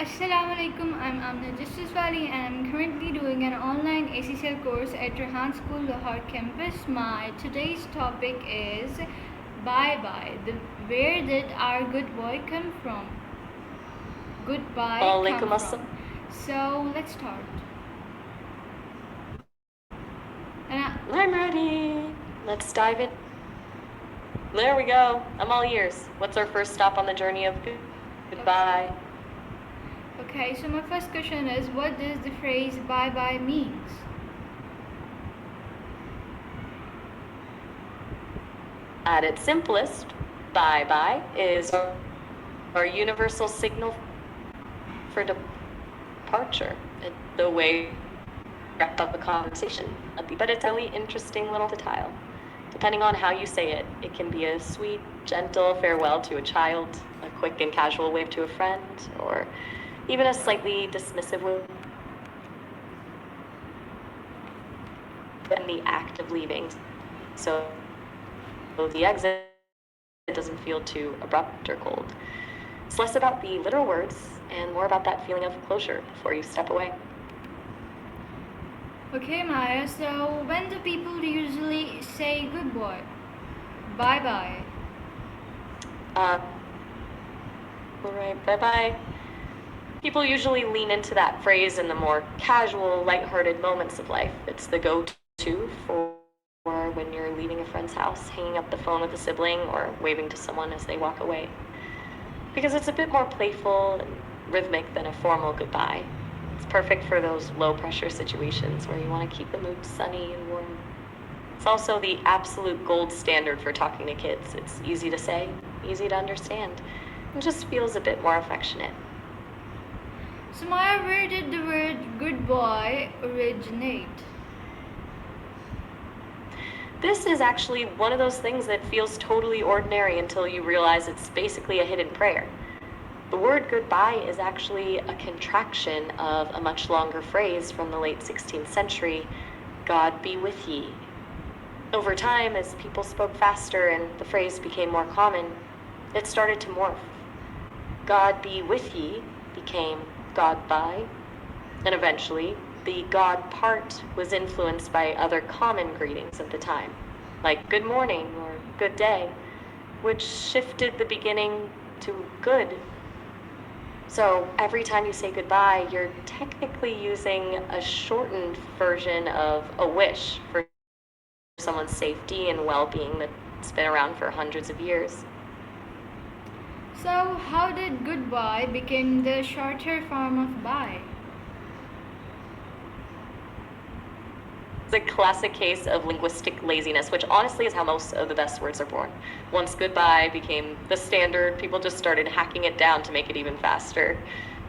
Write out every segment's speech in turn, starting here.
Assalamu alaikum, I'm Wali and I'm currently doing an online ACCL course at Rehan School Lahore campus. My today's topic is Bye Bye. Where did our good boy come from? Goodbye come Walaikum from. assalam. So let's start. I'm ready. Let's dive in. There we go. I'm all ears. What's our first stop on the journey of goodbye? Okay, so my first question is what does the phrase bye bye means? At its simplest, bye-bye is our universal signal for departure. It's the way we wrap up a conversation. But it's a really interesting little detail. Depending on how you say it, it can be a sweet, gentle farewell to a child, a quick and casual wave to a friend, or even a slightly dismissive wave in the act of leaving. So the exit doesn't feel too abrupt or cold. It's less about the literal words and more about that feeling of closure before you step away. Okay, Maya, so when do people usually say goodbye? Bye bye. All right, bye-bye. People usually lean into that phrase in the more casual, lighthearted moments of life. It's the go-to for when you're leaving a friend's house, hanging up the phone with a sibling, or waving to someone as they walk away. Because it's a bit more playful and rhythmic than a formal goodbye. It's perfect for those low-pressure situations where you want to keep the mood sunny and warm. It's also the absolute gold standard for talking to kids. It's easy to say, easy to understand, and just feels a bit more affectionate. So, Maya, where did the word goodbye originate? This is actually one of those things that feels totally ordinary until you realize it's basically a hidden prayer. The word goodbye is actually a contraction of a much longer phrase from the late 16th century, God be with ye. Over time, as people spoke faster and the phrase became more common, it started to morph. God be with ye became God by, and eventually, the God part was influenced by other common greetings of the time, like good morning or good day, which shifted the beginning to good. So every time you say goodbye, you're technically using a shortened version of a wish for someone's safety and well-being that's been around for hundreds of years. So, how did goodbye become the shorter form of bye? It's a classic case of linguistic laziness, which honestly is how most of the best words are born. Once goodbye became the standard, people just started hacking it down to make it even faster.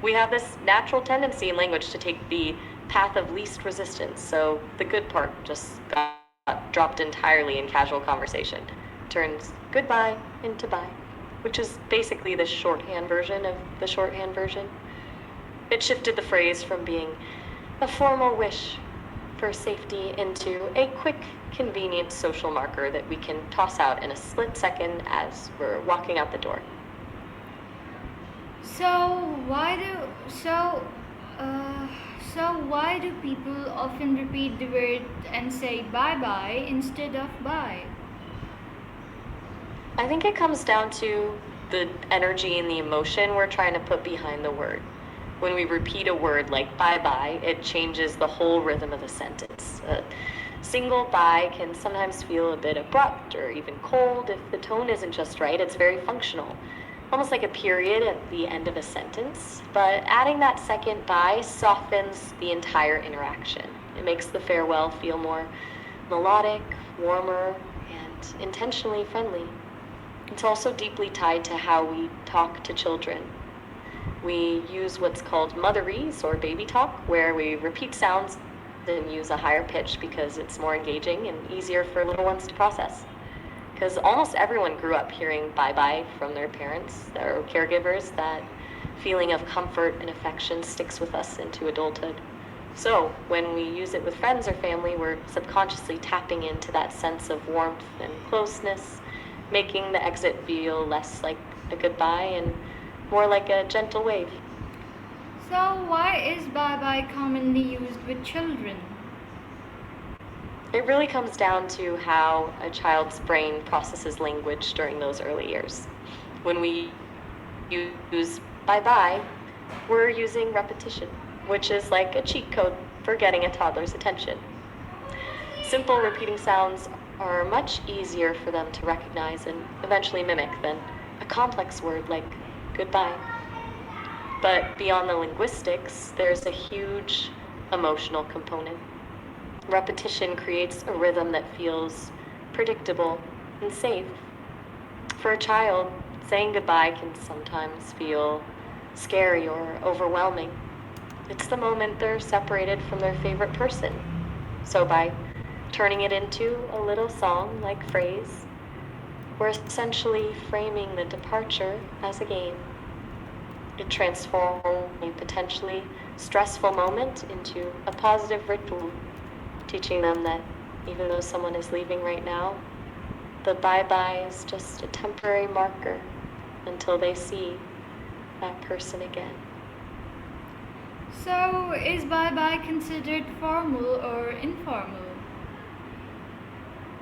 We have this natural tendency in language to take the path of least resistance, so the good part just got dropped entirely in casual conversation. Turns goodbye into bye, which is basically the shorthand version of the shorthand version. It shifted the phrase from being a formal wish for safety into a quick, convenient social marker that we can toss out in a split second as we're walking out the door. So why do so uh, so why do people often repeat the word and say bye bye instead of bye? I think it comes down to the energy and the emotion we're trying to put behind the word. When we repeat a word like bye-bye, it changes the whole rhythm of the sentence. A single bye can sometimes feel a bit abrupt or even cold if the tone isn't just right. It's very functional, almost like a period at the end of a sentence. But adding that second bye softens the entire interaction. It makes the farewell feel more melodic, warmer, and intentionally friendly. It's also deeply tied to how we talk to children. We use what's called motherese or baby talk, where we repeat sounds and use a higher pitch because it's more engaging and easier for little ones to process. Because almost everyone grew up hearing bye-bye from their parents or caregivers. That feeling of comfort and affection sticks with us into adulthood. So when we use it with friends or family, we're subconsciously tapping into that sense of warmth and closeness, making the exit feel less like a goodbye and more like a gentle wave. So, why is bye bye commonly used with children? It really comes down to how a child's brain processes language during those early years. When we use bye bye, we're using repetition, which is like a cheat code for getting a toddler's attention. Simple repeating sounds are much easier for them to recognize and eventually mimic than a complex word like goodbye. But beyond the linguistics, there's a huge emotional component. Repetition creates a rhythm that feels predictable and safe. For a child, saying goodbye can sometimes feel scary or overwhelming. It's the moment they're separated from their favorite person. So by turning it into a little song-like phrase, we're essentially framing the departure as a game. It transforms a potentially stressful moment into a positive ritual, teaching them that even though someone is leaving right now, the bye-bye is just a temporary marker until they see that person again. So, is bye bye considered formal or informal?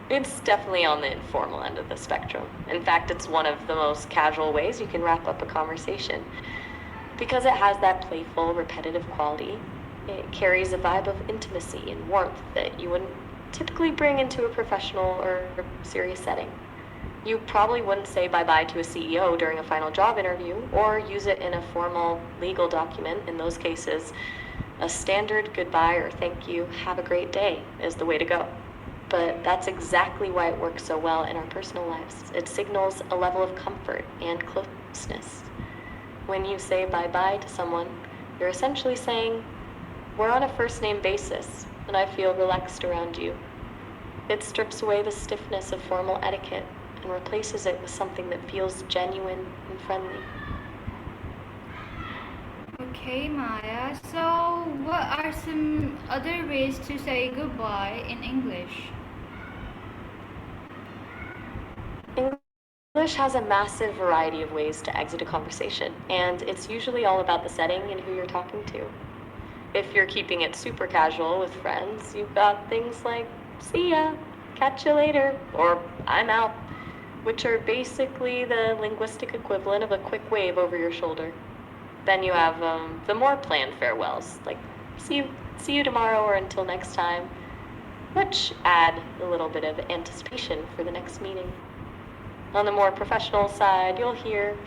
It's definitely on the informal end of the spectrum. In fact, it's one of the most casual ways you can wrap up a conversation. Because it has that playful, repetitive quality, it carries a vibe of intimacy and warmth that you wouldn't typically bring into a professional or serious setting. You probably wouldn't say bye-bye to a CEO during a final job interview or use it in a formal legal document. In those cases, a standard goodbye or thank you, have a great day is the way to go. But that's exactly why it works so well in our personal lives. It signals a level of comfort and closeness. When you say bye-bye to someone, you're essentially saying, we're on a first-name basis, and I feel relaxed around you. It strips away the stiffness of formal etiquette and replaces it with something that feels genuine and friendly. Okay, Maya. So, what are some other ways to say goodbye in English? English has a massive variety of ways to exit a conversation, and it's usually all about the setting and who you're talking to. If you're keeping it super casual with friends, you've got things like, see ya, catch you later, or I'm out, which are basically the linguistic equivalent of a quick wave over your shoulder. Then you have the more planned farewells, like see you tomorrow or until next time, which add a little bit of anticipation for the next meeting. On the more professional side, you'll hear,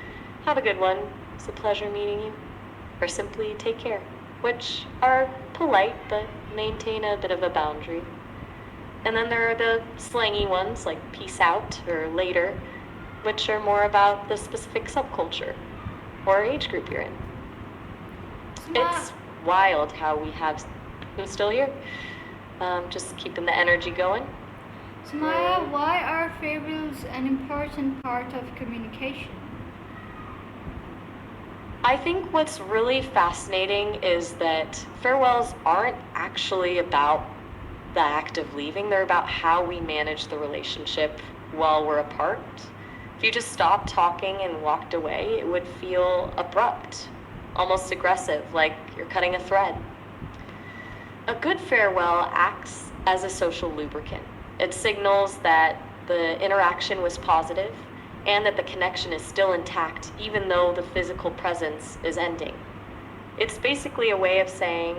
have a good one, it's a pleasure meeting you, or simply take care, which are polite but maintain a bit of a boundary. And then there are the slangy ones like peace out or later, which are more about the specific subculture or age group you're in. It's wild how we have, who's still here, just keeping the energy going. So, Maya, why are farewells an important part of communication? I think what's really fascinating is that farewells aren't actually about the act of leaving, they're about how we manage the relationship while we're apart. If you just stopped talking and walked away, it would feel abrupt, almost aggressive, like you're cutting a thread. A good farewell acts as a social lubricant. It signals that the interaction was positive and that the connection is still intact even though the physical presence is ending. It's basically a way of saying,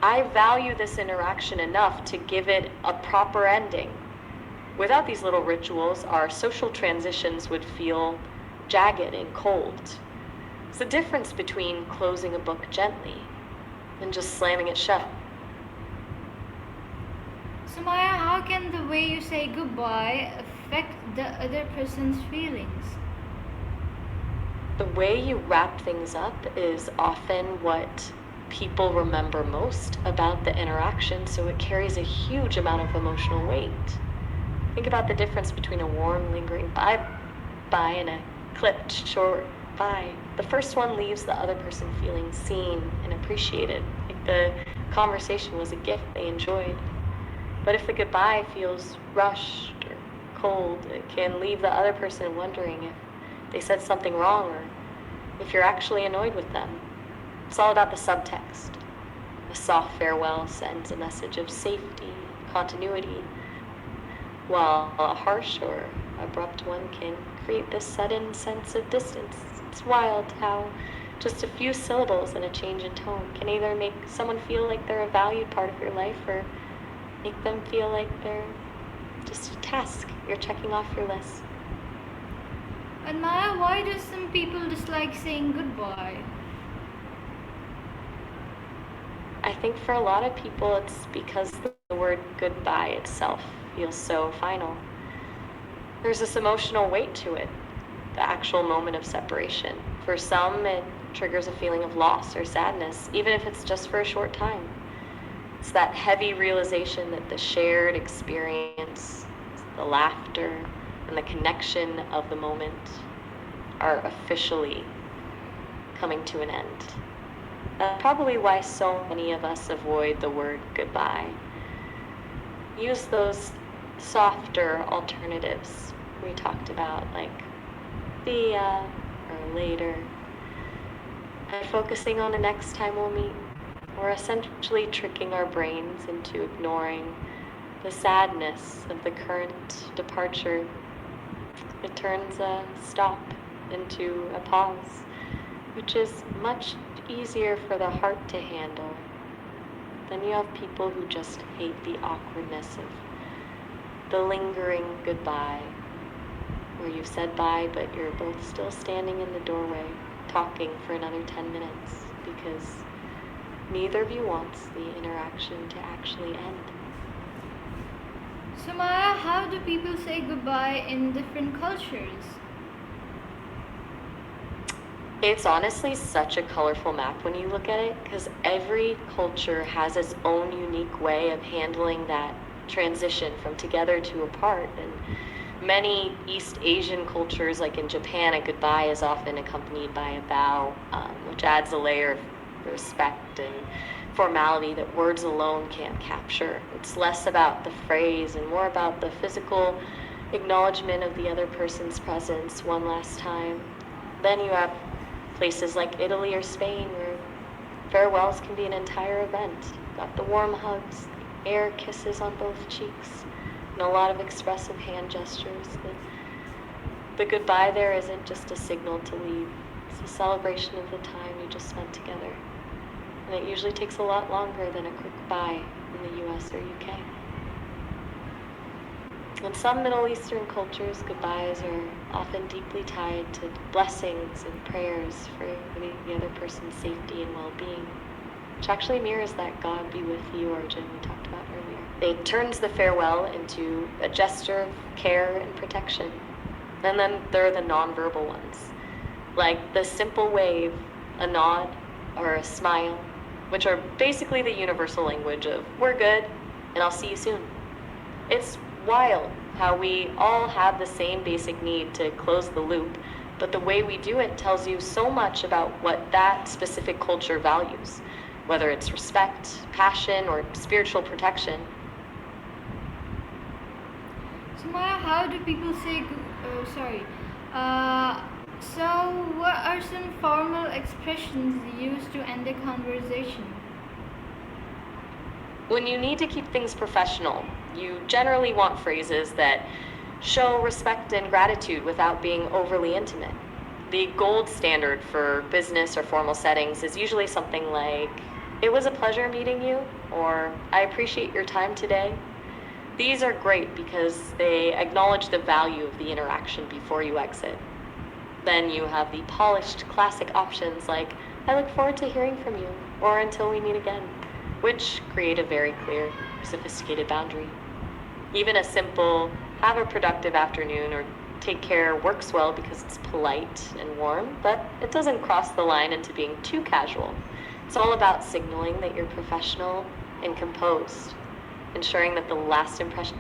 I value this interaction enough to give it a proper ending. Without these little rituals, our social transitions would feel jagged and cold. It's the difference between closing a book gently and just slamming it shut. So, Maya, how can the way you say goodbye affect the other person's feelings? The way you wrap things up is often what people remember most about the interaction, so it carries a huge amount of emotional weight. Think about the difference between a warm, lingering bye-bye and a clipped, short bye. The first one leaves the other person feeling seen and appreciated, like the conversation was a gift they enjoyed. But if the goodbye feels rushed or cold, it can leave the other person wondering if they said something wrong or if you're actually annoyed with them. It's all about the subtext. A soft farewell sends a message of safety, continuity, while a harsh or abrupt one can create this sudden sense of distance. It's wild how just a few syllables and a change in tone can either make someone feel like they're a valued part of your life or make them feel like they're just a task you're checking off your list. And Maya, why do some people dislike saying goodbye? I think for a lot of people it's because the word goodbye itself feels so final. There's this emotional weight to it, the actual moment of separation. For some, it triggers a feeling of loss or sadness, even if it's just for a short time. It's that heavy realization that the shared experience, the laughter, and the connection of the moment are officially coming to an end. That's probably why so many of us avoid the word goodbye. Use those softer alternatives we talked about, like see ya or later, and focusing on the next time we'll meet. We're essentially tricking our brains into ignoring the sadness of the current departure. It turns a stop into a pause, which is much easier for the heart to handle. Then you have people who just hate the awkwardness of the lingering goodbye, where you've said bye but you're both still standing in the doorway talking for another 10 minutes because neither of you wants the interaction to actually end. So Maya, how do people say goodbye in different cultures? It's honestly such a colorful map when you look at it, because every culture has its own unique way of handling that transition from together to apart. And many East Asian cultures, like in Japan, a goodbye is often accompanied by a bow, which adds a layer of respect and formality that words alone can't capture. It's less about the phrase and more about the physical acknowledgement of the other person's presence one last time. Then you have places like Italy or Spain where farewells can be an entire event. Got the warm hugs, air kisses on both cheeks, and a lot of expressive hand gestures. The goodbye there isn't just a signal to leave. It's a celebration of the time you just spent together. And it usually takes a lot longer than a quick bye in the US or UK. In some Middle Eastern cultures, goodbyes are often deeply tied to blessings and prayers for the other person's safety and well-being, which actually mirrors that God be with you origin we talked about earlier. It turns the farewell into a gesture of care and protection. And then there are the nonverbal ones, like the simple wave, a nod, or a smile, which are basically the universal language of we're good and I'll see you soon. It's wild how we all have the same basic need to close the loop, but the way we do it tells you so much about what that specific culture values, whether it's respect, passion, or spiritual protection. So Maya, how do people say so what are some formal expressions used to end a conversation? When you need to keep things professional, you generally want phrases that show respect and gratitude without being overly intimate. The gold standard for business or formal settings is usually something like, "It was a pleasure meeting you," or "I appreciate your time today." These are great because they acknowledge the value of the interaction before you exit. Then you have the polished classic options like, "I look forward to hearing from you," or "Until we meet again," which create a very clear, sophisticated boundary. Even a simple, "Have a productive afternoon," or "Take care" works well because it's polite and warm, but it doesn't cross the line into being too casual. It's all about signaling that you're professional and composed, ensuring that the last impression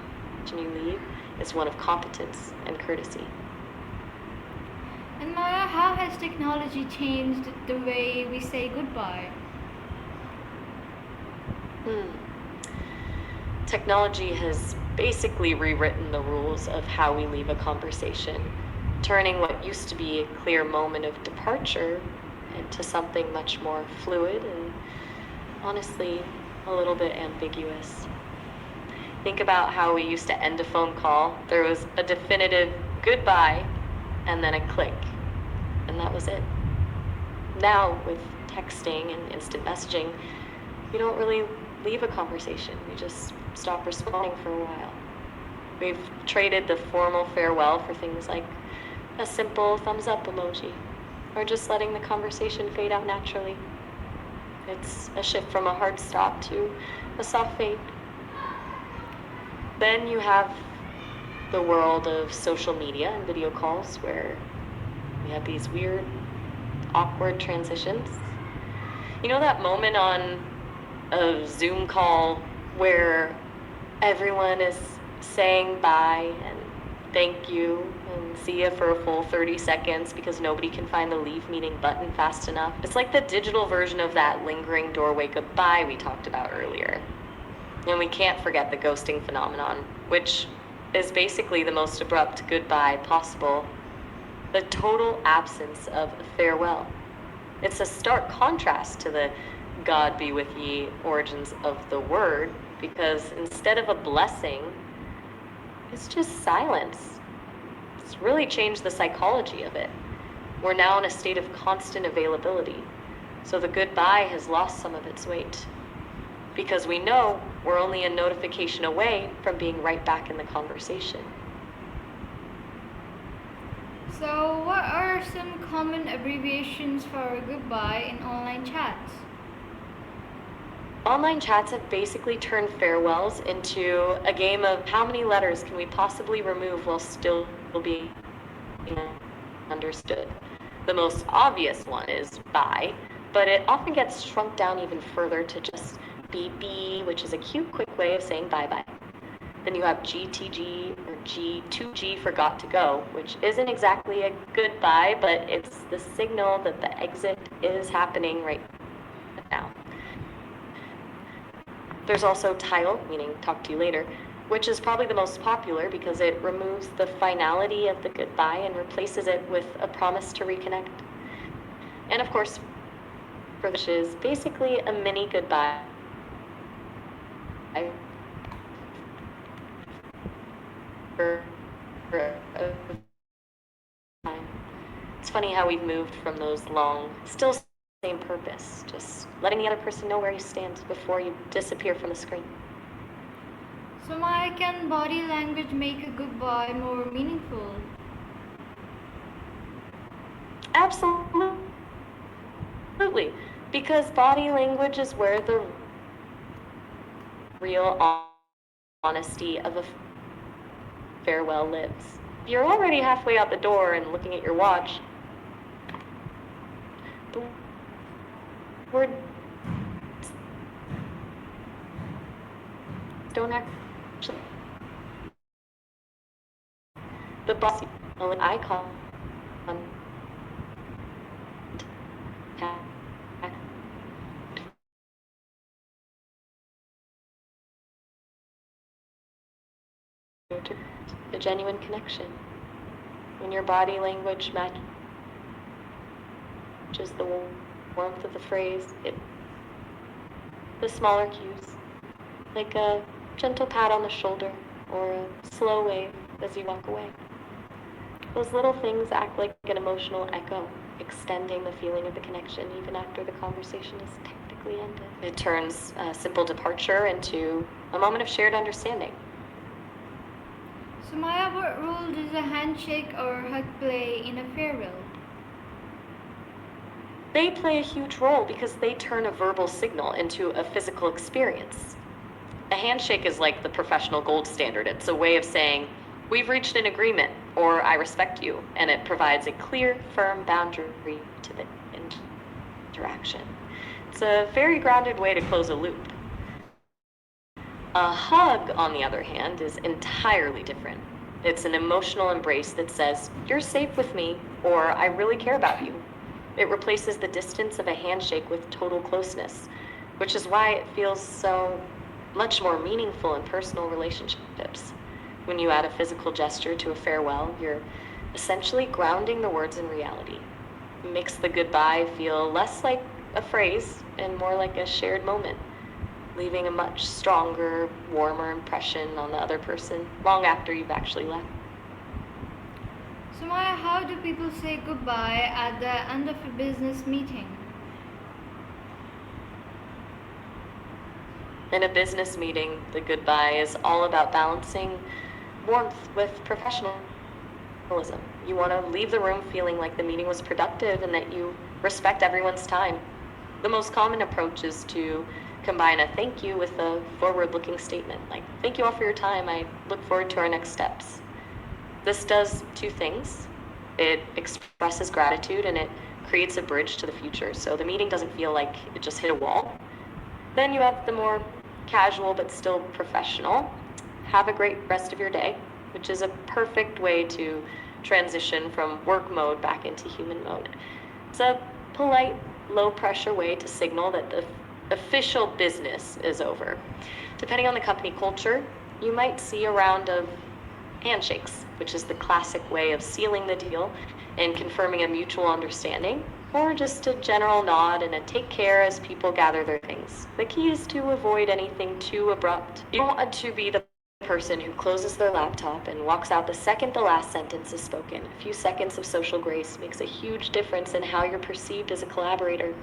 you leave is one of competence and courtesy. And Maya, how has technology changed the way we say goodbye? Technology has basically rewritten the rules of how we leave a conversation, turning what used to be a clear moment of departure into something much more fluid and honestly a little bit ambiguous. Think about how we used to end a phone call. There was a definitive goodbye and then a click, and that was it. Now, with texting and instant messaging, we don't really leave a conversation. We just stop responding for a while. We've traded the formal farewell for things like a simple thumbs up emoji, or just letting the conversation fade out naturally. It's a shift from a hard stop to a soft fade. Then you have the world of social media and video calls where we have these weird, awkward transitions. You know that moment on a Zoom call where everyone is saying bye and thank you and see you for a full 30 seconds because nobody can find the leave meeting button fast enough? It's like the digital version of that lingering doorway goodbye we talked about earlier. And we can't forget the ghosting phenomenon, which is basically the most abrupt goodbye possible, the total absence of a farewell. It's a stark contrast to the God be with ye origins of the word, because instead of a blessing, it's just silence. It's really changed the psychology of it. We're now in a state of constant availability, so the goodbye has lost some of its weight, because we know we're only a notification away from being right back in the conversation. So, what are some common abbreviations for goodbye in online chats? Online chats have basically turned farewells into a game of how many letters can we possibly remove while still being understood. The most obvious one is bye, but it often gets shrunk down even further to just BB, which is a cute, quick way of saying bye-bye. Then you have GTG or G2G for got to go, which isn't exactly a goodbye, but it's the signal that the exit is happening right now. There's also tile, meaning talk to you later, which is probably the most popular because it removes the finality of the goodbye and replaces it with a promise to reconnect. And of course, which is basically a mini goodbye. It's funny how we've moved from those long, still same purpose, just letting the other person know where you stand before you disappear from the screen. So, Maya, can body language make a goodbye more meaningful? Absolutely, because body language is where the real honesty of a farewell lives. If you're already halfway out the door and looking at your watch, the words don't actually. The boss, an icon, a genuine connection. When your body language matches the warmth of the phrase, the smaller cues, like a gentle pat on the shoulder or a slow wave as you walk away. Those little things act like an emotional echo, extending the feeling of the connection even after the conversation is technically ended. It turns a simple departure into a moment of shared understanding. So, Maya, what role does a handshake or hug play in a farewell? They play a huge role because they turn a verbal signal into a physical experience. A handshake is like the professional gold standard. It's a way of saying, we've reached an agreement, or I respect you, and it provides a clear, firm boundary to the interaction. It's a very grounded way to close a loop. A hug, on the other hand, is entirely different. It's an emotional embrace that says, you're safe with me, or I really care about you. It replaces the distance of a handshake with total closeness, which is why it feels so much more meaningful in personal relationships. When you add a physical gesture to a farewell, you're essentially grounding the words in reality. makes the goodbye feel less like a phrase and more like a shared moment, leaving a much stronger, warmer impression on the other person long after you've actually left. So Maya, how do people say goodbye at the end of a business meeting? In a business meeting, the goodbye is all about balancing warmth with professionalism. You want to leave the room feeling like the meeting was productive and that you respect everyone's time. The most common approach is to combine a thank you with a forward-looking statement, like, thank you all for your time, I look forward to our next steps. This does two things. It expresses gratitude and it creates a bridge to the future, so the meeting doesn't feel like it just hit a wall. Then you have the more casual but still professional, have a great rest of your day, which is a perfect way to transition from work mode back into human mode. It's a polite, low-pressure way to signal that the official business is over. Depending on the company culture, you might see a round of handshakes, which is the classic way of sealing the deal and confirming a mutual understanding, or just a general nod and a take care as people gather their things. The key is to avoid anything too abrupt. You don't want to be the person who closes their laptop and walks out the second the last sentence is spoken. A few seconds of social grace makes a huge difference in how you're perceived as a collaborator.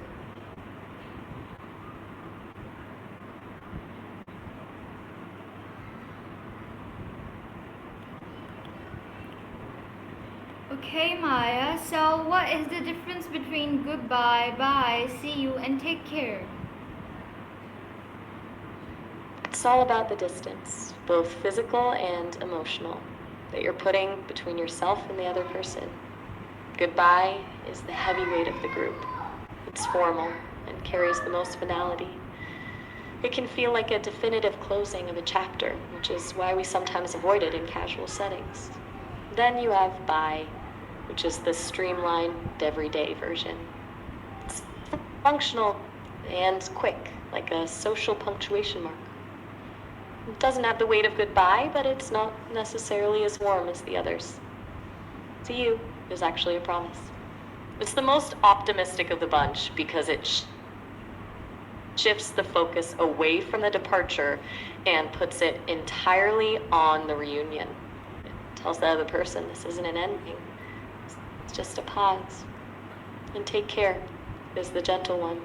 Okay, Maya, so what is the difference between goodbye, bye, see you, and take care? It's all about the distance, both physical and emotional, that you're putting between yourself and the other person. Goodbye is the heavy weight of the group. It's formal and carries the most finality. It can feel like a definitive closing of a chapter, which is why we sometimes avoid it in casual settings. Then you have bye, which is the streamlined, everyday version. It's functional and quick, like a social punctuation mark. It doesn't have the weight of goodbye, but it's not necessarily as warm as the others. See you is actually a promise. It's the most optimistic of the bunch because it shifts the focus away from the departure and puts it entirely on the reunion. It tells the other person this isn't an ending, it's just a pause. And take care is the gentle one.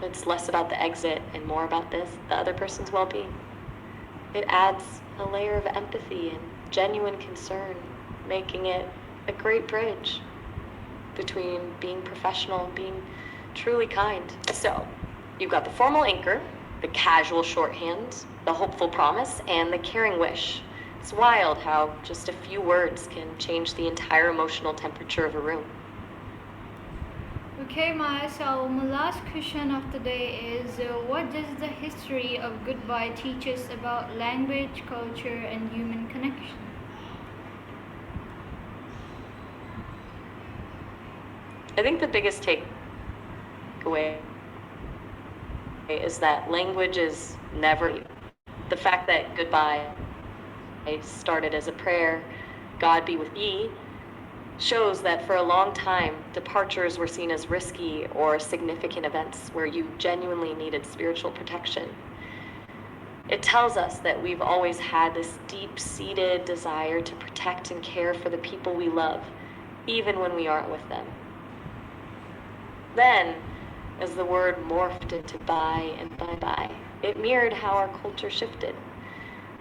It's less about the exit and more about the other person's well-being. It adds a layer of empathy and genuine concern, making it a great bridge between being professional and being truly kind. So, you've got the formal anchor, the casual shorthand, the hopeful promise, and the caring wish. It's wild how just a few words can change the entire emotional temperature of a room. Okay, Maya, so my last question of the day is what does the history of goodbye teach us about language, culture, and human connection? I think the biggest takeaway is that language is never the fact that goodbye started as a prayer, God be with ye, shows that for a long time, departures were seen as risky or significant events where you genuinely needed spiritual protection. It tells us that we've always had this deep-seated desire to protect and care for the people we love, even when we aren't with them. Then, as the word morphed into bye and bye-bye, it mirrored how our culture shifted.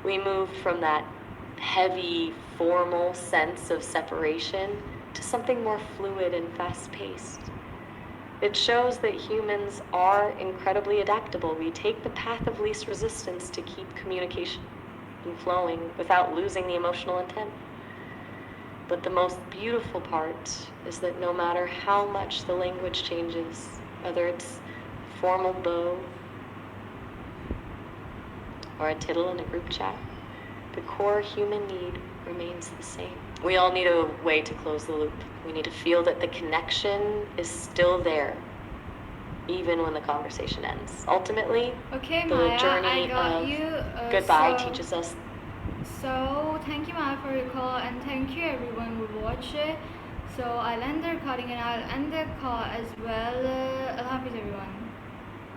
We moved from that heavy, formal sense of separation to something more fluid and fast-paced. It shows that humans are incredibly adaptable. We take the path of least resistance to keep communication flowing without losing the emotional intent. But the most beautiful part is that no matter how much the language changes, whether it's a formal bow or a tittle in a group chat, the core human need remains the same. We all need a way to close the loop. We need to feel that the connection is still there, even when the conversation ends. Ultimately, Okay, the Maya, journey I got of you. goodbye teaches us. So, thank you, Maya, for your call, and thank you, everyone who watched it. So I'll end the recording and I'll end the call as well. Allah Hafiz everyone.